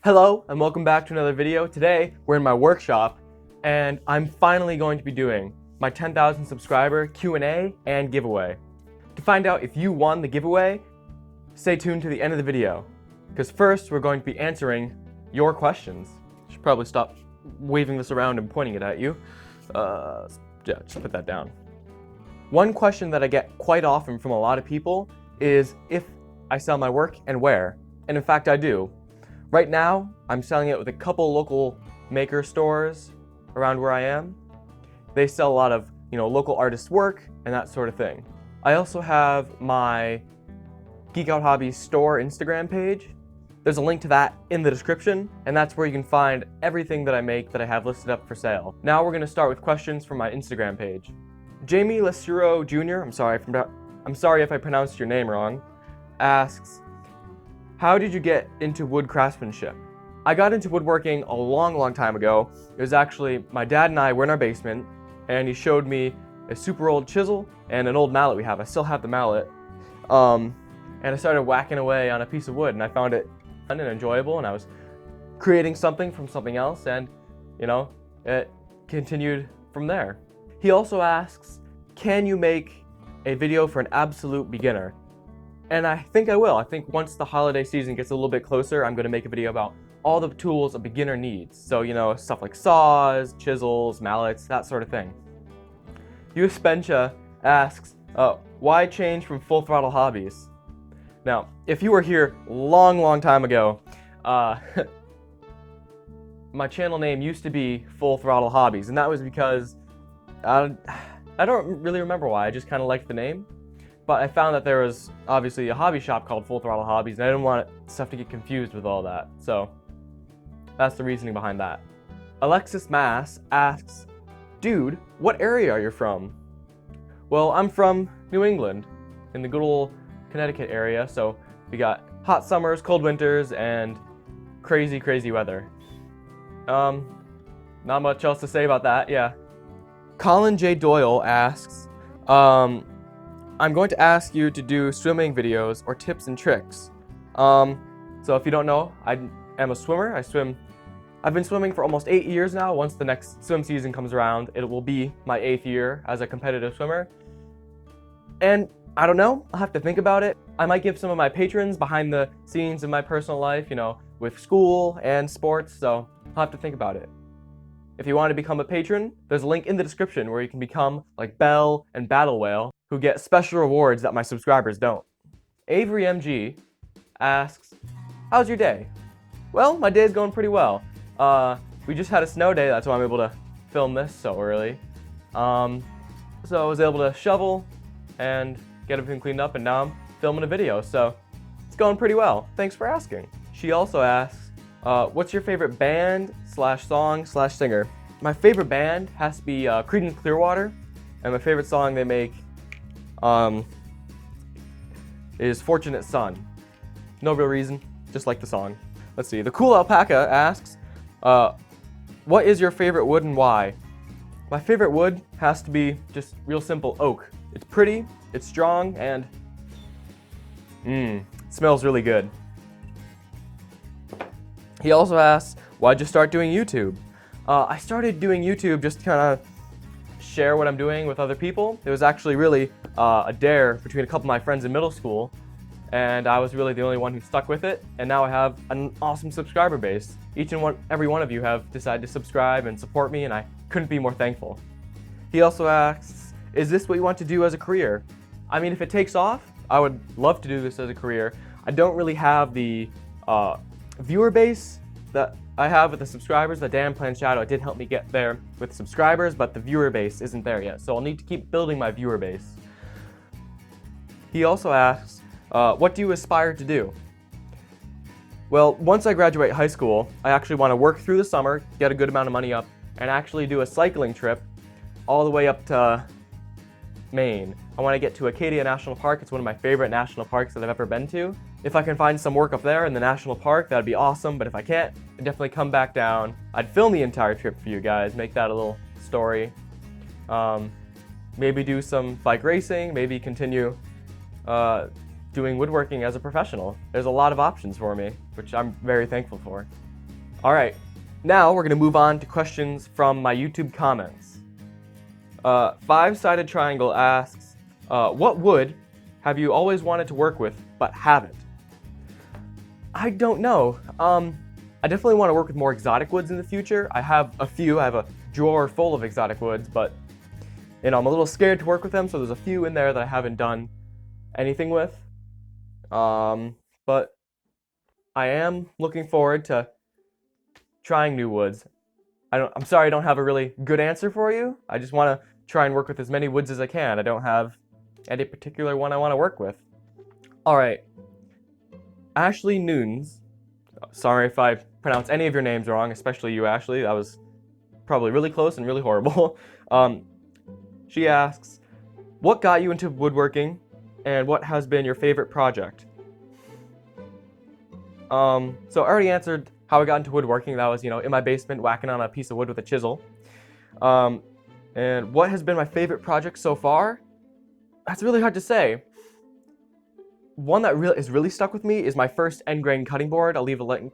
Hello and welcome back to another video. Today we're in my workshop and I'm finally going to be doing my 10,000 subscriber Q&A and giveaway. To find out if you won the giveaway, stay tuned to the end of the video, because first we're going to be answering your questions. Should probably stop waving this around and pointing it at you. Yeah, just put that down. One question that I get quite often from a lot of people is if I sell my work and where. And in fact I do. Right now, I'm selling it with a couple local maker stores around where I am. They sell a lot of, local artists' work and that sort of thing. I also have my Geek Out Hobbies store Instagram page. There's a link to that in the description, and that's where you can find everything that I make that I have listed up for sale. Now we're going to start with questions from my Instagram page. Jamie Lesuro Jr., I'm sorry if I pronounced your name wrong, asks, how did you get into wood craftsmanship? I got into woodworking a long time ago. It was actually, my dad and I were in our basement, and he showed me a super old chisel and an old mallet we have. I still have the mallet. And I started whacking away on a piece of wood, and I found it fun and enjoyable, and I was creating something from something else, and, it continued from there. He also asks, can you make a video for an absolute beginner? And I think I will. I think once the holiday season gets a little bit closer, I'm going to make a video about all the tools a beginner needs. So, stuff like saws, chisels, mallets, that sort of thing. Spencha asks, why change from Full Throttle Hobbies? Now, if you were here long time ago, my channel name used to be Full Throttle Hobbies, and that was because I don't really remember why. I just kind of liked the name. But I found that there was obviously a hobby shop called Full Throttle Hobbies, and I didn't want stuff to get confused with all that. So that's the reasoning behind that. Alexis Mass asks, dude, what area are you from? Well, I'm from New England, in the good old Connecticut area, so we got hot summers, cold winters, and crazy weather. Not much else to say about that, yeah. Colin J. Doyle asks, I'm going to ask you to do swimming videos or tips and tricks. So if you don't know, I am a swimmer. I've been swimming for almost 8 years now. Once the next swim season comes around, it will be my 8th year as a competitive swimmer. And I don't know, I'll have to think about it. I might give some of my patrons behind the scenes of my personal life, with school and sports, so I'll have to think about it. If you want to become a patron, there's a link in the description where you can become like Belle and Battle Whale, who get special rewards that my subscribers don't. Avery MG asks, how's your day? Well, my day's going pretty well. We just had a snow day, that's why I'm able to film this so early. So I was able to shovel and get everything cleaned up, and now I'm filming a video, so it's going pretty well. Thanks for asking. She also asks, what's your favorite band /song /singer? My favorite band has to be Creedence Clearwater, and my favorite song they make is Fortunate Son. No real reason, just like the song. Let's see, the Cool Alpaca asks, what is your favorite wood and why? My favorite wood has to be just real simple oak. It's pretty, it's strong, and it smells really good. He also asks, why'd you start doing YouTube? I started doing YouTube just to kind of share what I'm doing with other people. It was actually really a dare between a couple of my friends in middle school, and I was really the only one who stuck with it, and now I have an awesome subscriber base. Every one of you have decided to subscribe and support me, and I couldn't be more thankful. He also asks, is this what you want to do as a career? I mean, if it takes off, I would love to do this as a career. I don't really have the viewer base that I have with the subscribers. The Dan Plan Shadow did help me get there with subscribers, but the viewer base isn't there yet, so I'll need to keep building my viewer base. He also asks, what do you aspire to do? Well, once I graduate high school, I actually want to work through the summer, get a good amount of money up, and actually do a cycling trip all the way up to Maine. I want to get to Acadia National Park. It's one of my favorite national parks that I've ever been to. If I can find some work up there in the national park, that'd be awesome, but if I can't, I'd definitely come back down. I'd film the entire trip for you guys, make that a little story. Maybe do some bike racing, maybe continue doing woodworking as a professional. There's a lot of options for me, which I'm very thankful for. All right, now we're gonna move on to questions from my YouTube comments. Five-sided triangle asks, what wood have you always wanted to work with but haven't? I don't know. I definitely want to work with more exotic woods in the future. I have a few. I have a drawer full of exotic woods, but I'm a little scared to work with them, so there's a few in there that I haven't done anything with. But I am looking forward to trying new woods. I'm sorry I don't have a really good answer for you. I just want to try and work with as many woods as I can. I don't have any particular one I want to work with. All right. Ashley Nunes. Sorry if I pronounce any of your names wrong, especially you, Ashley. That was probably really close and really horrible. She asks, what got you into woodworking and what has been your favorite project? So I already answered how I got into woodworking. That was, in my basement whacking on a piece of wood with a chisel. And what has been my favorite project so far? That's really hard to say. One that is really stuck with me is my first end grain cutting board. I'll leave a link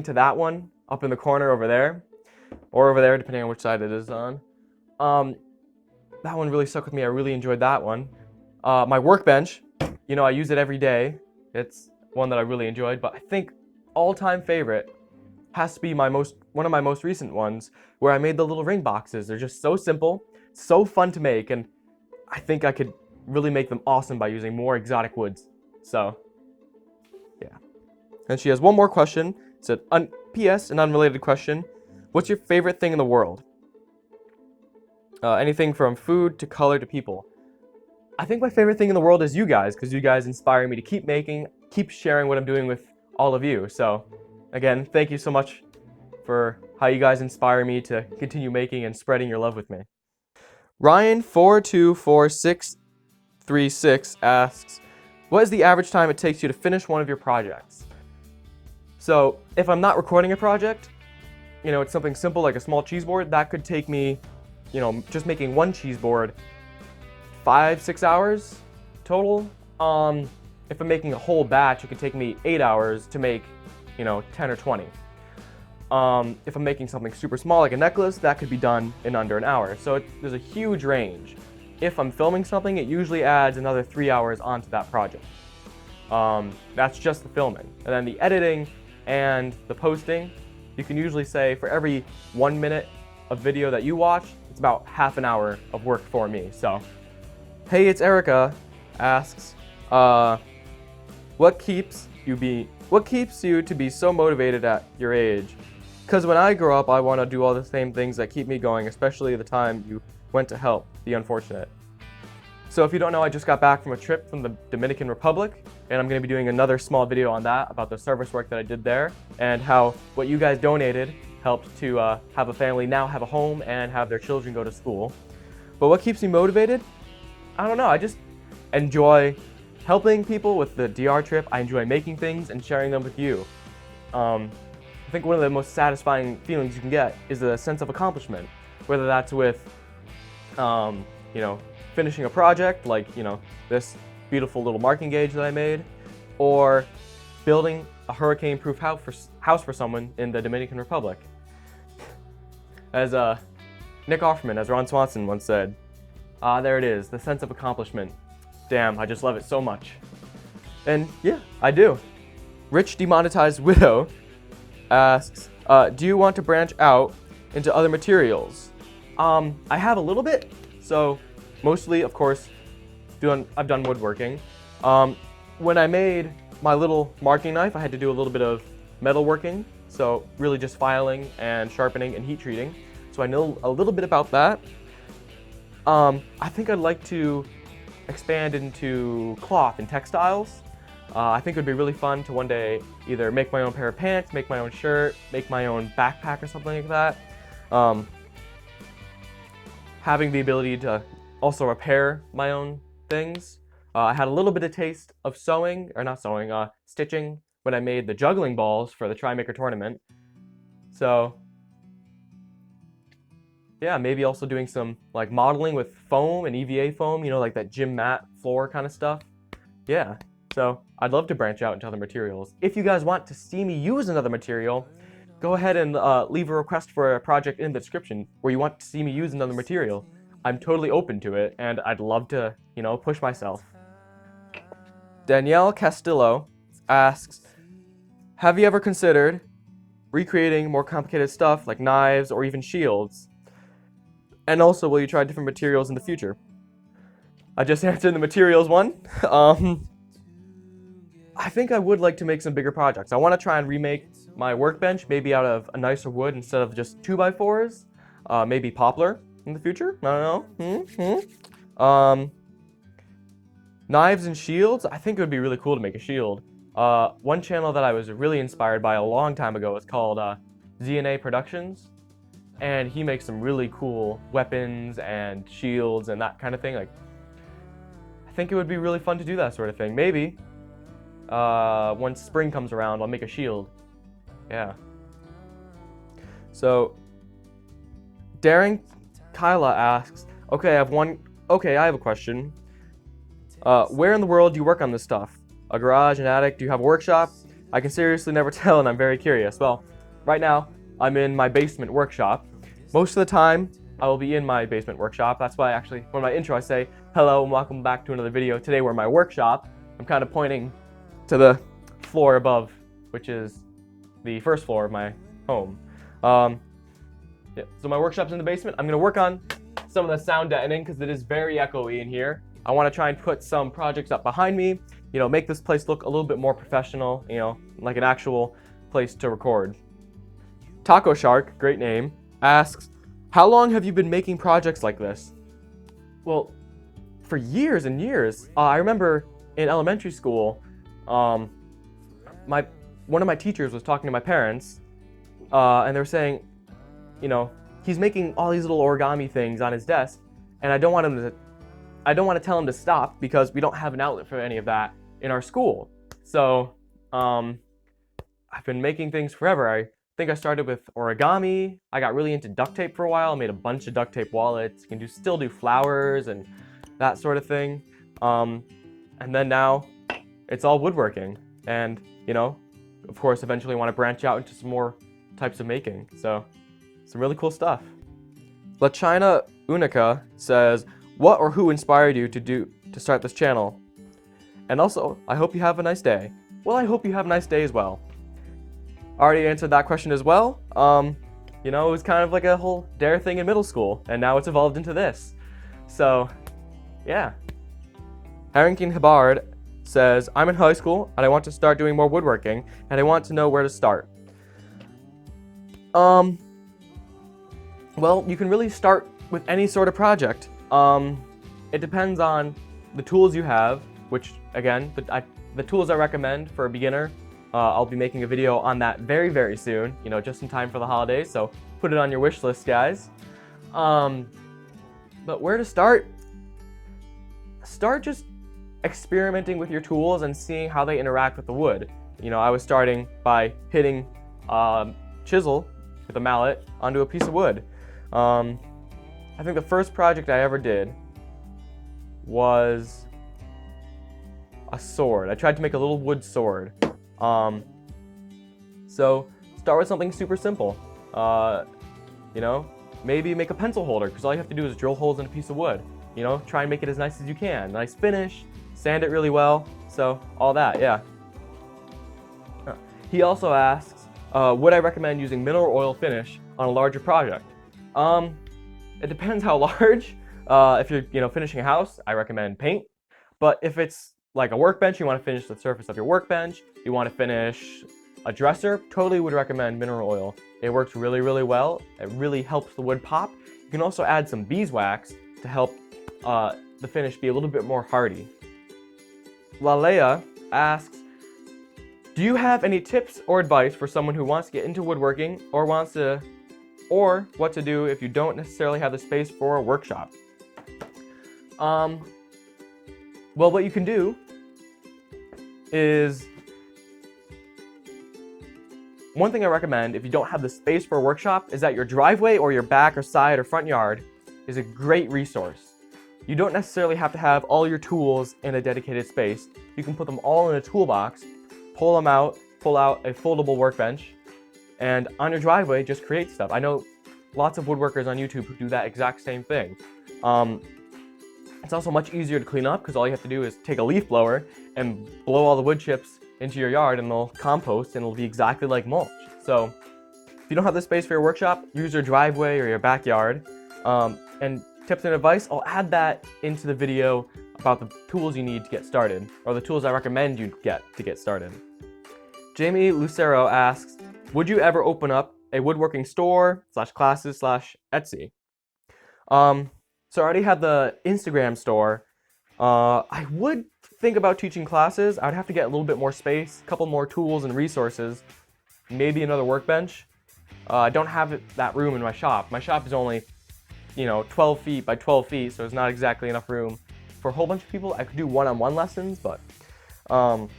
to that one up in the corner over there, or over there, depending on which side it is on. That one really stuck with me. I really enjoyed that one. My workbench, I use it every day. It's one that I really enjoyed, but I think all-time favorite has to be one of my most recent ones, where I made the little ring boxes. They're just so simple, so fun to make, and I think I could really make them awesome by using more exotic woods. So, yeah. And she has one more question. It's a P.S., an unrelated question. What's your favorite thing in the world? Anything from food to color to people. I think my favorite thing in the world is you guys, because you guys inspire me to keep making, keep sharing what I'm doing with all of you. So, again, thank you so much for how you guys inspire me to continue making and spreading your love with me. Ryan424636 asks, what is the average time it takes you to finish one of your projects? So, if I'm not recording a project, it's something simple like a small cheese board, that could take me, just making one cheese board, 5-6 hours total. If I'm making a whole batch, it could take me 8 hours to make, 10 or 20. If I'm making something super small like a necklace, that could be done in under an hour. So there's a huge range. If I'm filming something, it usually adds another 3 hours onto that project. That's just the filming. And then the editing and the posting, you can usually say for every 1 minute of video that you watch, it's about half an hour of work for me. So, hey, it's Erica asks, what keeps you to be so motivated at your age? Because when I grow up, I want to do all the same things that keep me going, especially the time you went to help the unfortunate. So if you don't know, I just got back from a trip from the Dominican Republic, and I'm going to be doing another small video on that, about the service work that I did there, and how what you guys donated helped to have a family now have a home and have their children go to school. But what keeps me motivated? I don't know, I just enjoy helping people with the DR trip. I enjoy making things and sharing them with you. I think one of the most satisfying feelings you can get is a sense of accomplishment, whether that's with, finishing a project like, this beautiful little marking gauge that I made, or building a hurricane-proof house for someone in the Dominican Republic. As Nick Offerman, as Ron Swanson once said, there it is, the sense of accomplishment. Damn, I just love it so much. And yeah, I do. Rich Demonetized Widow asks, do you want to branch out into other materials? I have a little bit, so mostly, of course, I've done woodworking. When I made my little marking knife, I had to do a little bit of metalworking, so really just filing and sharpening and heat treating. So I know a little bit about that. I think I'd like to expand into cloth and textiles. I think it would be really fun to one day either make my own pair of pants, make my own shirt, make my own backpack or something like that. Having the ability to also repair my own things. I had a little bit of taste of stitching when I made the juggling balls for the Trimaker tournament. So yeah, maybe also doing some like modeling with foam and EVA foam, like that gym mat floor kind of stuff. Yeah, so I'd love to branch out into other materials. If you guys want to see me use another material, go ahead and leave a request for a project in the description where you want to see me use another material. I'm totally open to it, and I'd love to, push myself. Danielle Castillo asks, have you ever considered recreating more complicated stuff like knives or even shields? And also, will you try different materials in the future? I just answered the materials one. I think I would like to make some bigger projects. I want to try and remake my workbench, maybe out of a nicer wood instead of just 2x4s. Maybe poplar in the future. I don't know. Knives and shields. I think it would be really cool to make a shield. One channel that I was really inspired by a long time ago is called ZNA Productions, and he makes some really cool weapons and shields and that kind of thing. Like, I think it would be really fun to do that sort of thing. Maybe once spring comes around, I'll make a shield. Yeah. So, Daring Kyla asks, I have a question. Where in the world do you work on this stuff? A garage, an attic? Do you have a workshop? I can seriously never tell, and I'm very curious. Well, right now, I'm in my basement workshop. Most of the time, I will be in my basement workshop. That's why actually, for my intro, I say, hello and welcome back to another video. Today we're in my workshop. I'm kind of pointing to the floor above, which is the first floor of my home. Yeah, so my workshop's in the basement. I'm gonna work on some of the sound deadening because it is very echoey in here. I want to try and put some projects up behind me, make this place look a little bit more professional, like an actual place to record. Taco Shark, great name, asks, how long have you been making projects like this? Well, for years and years. I remember in elementary school, one of my teachers was talking to my parents, and they were saying, he's making all these little origami things on his desk, and I don't want to tell him to stop because we don't have an outlet for any of that in our school. So, I've been making things forever. I think I started with origami. I got really into duct tape for a while. I made a bunch of duct tape wallets. You can still do flowers and that sort of thing. And then now it's all woodworking. And, of course, eventually want to branch out into some more types of making. So, some really cool stuff. La China Unica says, what or who inspired you to start this channel? And also, I hope you have a nice day. Well, I hope you have a nice day as well. Already answered that question as well. It was kind of like a whole dare thing in middle school, and now it's evolved into this. So, yeah. Harrington Hibbard says, I'm in high school, and I want to start doing more woodworking, and I want to know where to start. Well, you can really start with any sort of project. It depends on the tools you have, which, again, the tools I recommend for a beginner, I'll be making a video on that very, very soon, just in time for the holidays, so put it on your wish list, guys. But where to start? Start just experimenting with your tools and seeing how they interact with the wood. I was starting by hitting chisel with a mallet onto a piece of wood. I think the first project I ever did was a sword. I tried to make a little wood sword. So start with something super simple. Maybe make a pencil holder, because all you have to do is drill holes in a piece of wood. Try and make it as nice as you can. Nice finish, sand it really well. So all that, yeah. He also asks, would I recommend using mineral oil finish on a larger project? It depends how large. If you're finishing a house, I recommend paint. But if it's like a workbench, you want to finish the surface of your workbench, you want to finish a dresser, totally would recommend mineral oil. It works really, really well. It really helps the wood pop. You can also add some beeswax to help the finish be a little bit more hardy. Lalea asks, do you have any tips or advice for someone who wants to get into woodworking or what to do if you don't necessarily have the space for a workshop? Well, what you can do is, one thing I recommend if you don't have the space for a workshop is that your driveway or your back or side or front yard is a great resource. You don't necessarily have to have all your tools in a dedicated space. You can put them all in a toolbox, pull out a foldable workbench, and on your driveway just create stuff. I know lots of woodworkers on YouTube who do that exact same thing. It's also much easier to clean up because all you have to do is take a leaf blower and blow all the wood chips into your yard, and they'll compost and it'll be exactly like mulch. So if you don't have the space for your workshop, use your driveway or your backyard. And tips and advice, I'll add that into the video about the tools you need to get started, or the tools I recommend you get to get started. Jamie Lucero asks, would you ever open up a woodworking store / classes / Etsy? So I already have the Instagram store. I would think about teaching classes. I'd have to get a little bit more space, a couple more tools and resources, maybe another workbench. I don't have that room in my shop. My shop is only, 12 feet by 12 feet, so there's not exactly enough room for a whole bunch of people. I could do one-on-one lessons, but, and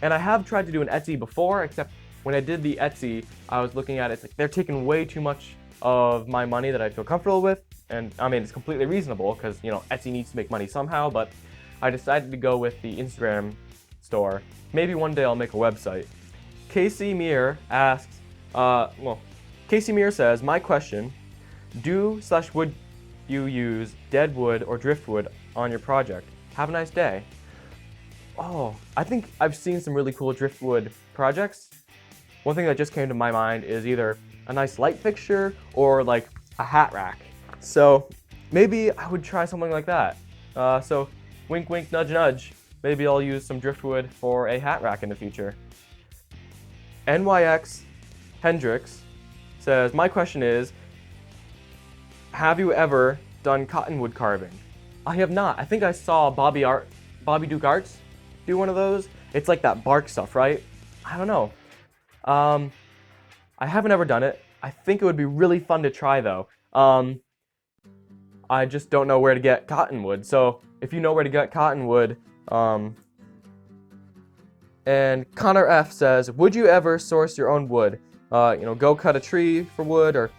I have tried to do an Etsy before, except when I did the Etsy, I was looking at it, it's like they're taking way too much of my money that I feel comfortable with. And I mean, it's completely reasonable because, Etsy needs to make money somehow, but I decided to go with the Instagram store. Maybe one day I'll make a website. Casey Meir asks, Casey Meir says, my question, would you use dead wood or driftwood on your project? Have a nice day. Oh, I think I've seen some really cool driftwood projects. One thing that just came to my mind is either a nice light fixture or like a hat rack. So maybe I would try something like that. So wink, wink, nudge, nudge. Maybe I'll use some driftwood for a hat rack in the future. NYX Hendricks says, my question is, have you ever done cottonwood carving? I have not. I think I saw Bobby Duke Arts do one of those. It's like that bark stuff, right? I don't know. I haven't ever done it. I think it would be really fun to try though. I just don't know where to get cottonwood. So if you know where to get cottonwood, and Connor F says, would you ever source your own wood? Go cut a tree for wood, or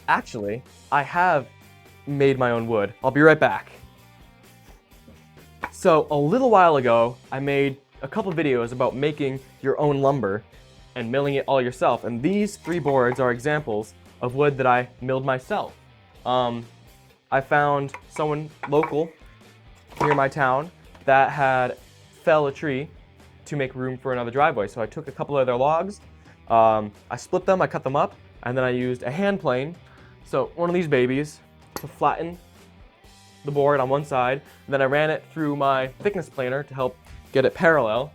actually, I have made my own wood. I'll be right back. So a little while ago, I made a couple videos about making your own lumber and milling it all yourself. And these 3 boards are examples of wood that I milled myself. I found someone local near my town that had felled a tree to make room for another driveway. So I took a couple of their logs, I split them, I cut them up, and then I used a hand plane, so one of these babies, to flatten the board on one side. And then I ran it through my thickness planer to help get it parallel,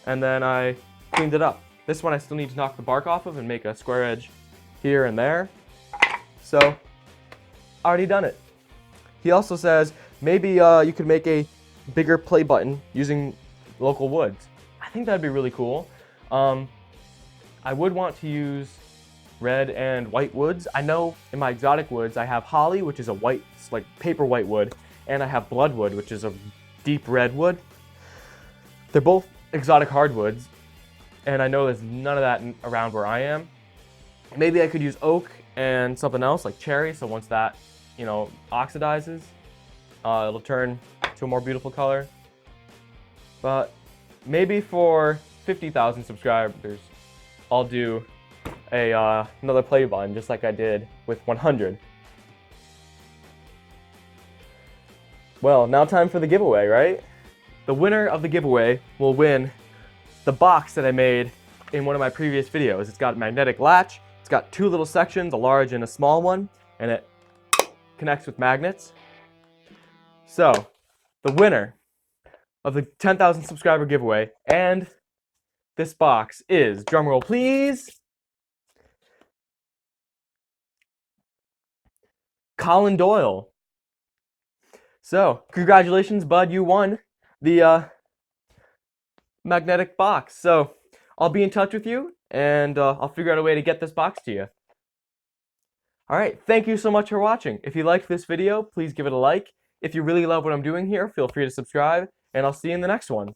and then I cleaned it up. This one I still need to knock the bark off of and make a square edge here and there. So, already done it. He also says, maybe you could make a bigger play button using local woods. I think that'd be really cool. I would want to use red and white woods. I know in my exotic woods I have holly, which is a white, like paper white wood, and I have bloodwood, which is a deep red wood. They're both exotic hardwoods, and I know there's none of that around where I am. Maybe I could use oak and something else like cherry, so once that, oxidizes, it'll turn to a more beautiful color. But maybe for 50,000 subscribers, I'll do another play button just like I did with 100. Well, now time for the giveaway, right? The winner of the giveaway will win the box that I made in one of my previous videos. It's got a magnetic latch, it's got 2 little sections, a large and a small one, and it connects with magnets. So, the winner of the 10,000 subscriber giveaway and this box is, drumroll please, Colin Doyle. So, congratulations, bud, you won the magnetic box. So, I'll be in touch with you, and I'll figure out a way to get this box to you. Alright, thank you so much for watching. If you liked this video, please give it a like. If you really love what I'm doing here, feel free to subscribe, and I'll see you in the next one.